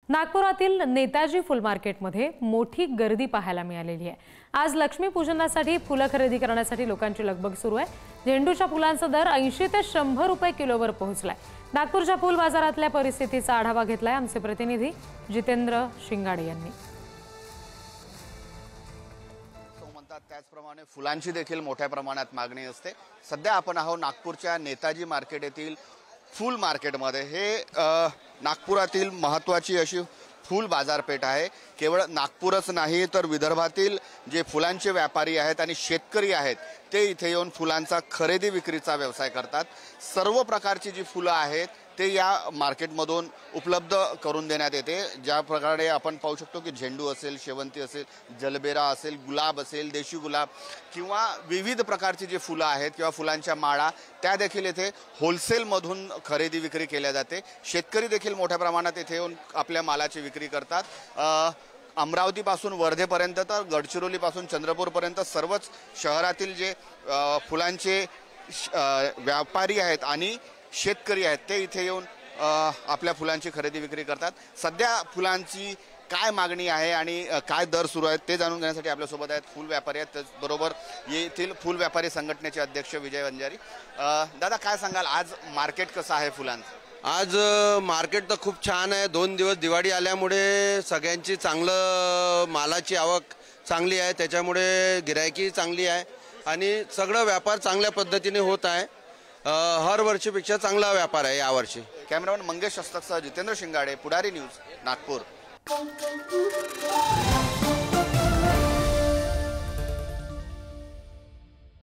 नागपुरातील नेताजी फुल मार्केटमध्ये मोठी गर्दी पाहायला मिळालेली आहे। आज लक्ष्मी पूजनासाठी फुलं खरेदी करण्यासाठी लोकांची लगबग सुरू आहे। झेंडूच्या फुलांचा दर 80 ते 100 रुपये किलोवर पोहोचलाय। नागपूरच्या फुल बाजारातल्या परिस्थितीचा आढावा घेतलाय आमचे प्रतिनिधी जितेंद्र शिंगाडे यांनी। त्याचप्रमाणे फुलांची देखील मोठ्या प्रमाणात मागणी असते। सध्या आपण आहोत नागपूरच्या नेताजी मार्केट येथील फुल मार्केटमध्ये। हे नागपुरातील महत्त्वाची अशी फुल बाजारपेठ आहे। केवळ नागपूरच नाही तर विदर्भातील जे फुलांचे व्यापारी आहेत आणि शेतकरी आहेत ते इथे येऊन फुलांचा खरेदी विक्रीचा व्यवसाय करतात। सर्व प्रकारची जी फुलं आहेत ते या मार्केटमधून उपलब्ध करून देण्यात येते। ज्या प्रकारे आपण पाहू शकतो की झेंडू असेल, शेवंती असेल, जलबेरा असेल, गुलाब असेल, देशी गुलाब किंवा विविध प्रकारची जी फुलं आहेत किंवा फुलांच्या माळा त्या देखील येथे होलसेलमधून खरेदी विक्री केल्या जाते। शेतकरी देखील मोठ्या प्रमाणात येथे येऊन आपल्या मालाची विक्री करतात। अमरावतीपासून वर्धेपर्यंत तर गडचिरोलीपासून चंद्रपूरपर्यंत सर्वच शहरातील जे फुलांचे व्यापारी आहेत आणि शेतकरी आहेत ते इथे येऊन आपल्या फुलांची खरेदी विक्री करतात। सध्या फुलांची काय मागणी आहे आणि काय दर सुरू आहेत ते जाणून घेण्यासाठी आपल्यासोबत आहेत फुल व्यापारी आहेत। त्याचबरोबर येथील फुल व्यापारी संघटनेचे अध्यक्ष विजय वंजारी। दादा काय सांगाल, आज मार्केट कसं आहे फुलांचं? आज मार्केट तर खूप छान आहे। 2 दिवस दिवाळी आल्यामुळे सगळ्यांची चांगलं मालाची आवक चांगली आहे, त्याच्यामुळे गिरायकी चांगली आहे आणि सगळं व्यापार चांगल्या पद्धतीने होत आहे। हर वर्षीपेक्षा चांगला व्यापार आहे यावर्षी। कॅमेरामन मंगेश हस्तकसह जितेंद्र शिंगाडे, पुढारी न्यूज, नागपूर।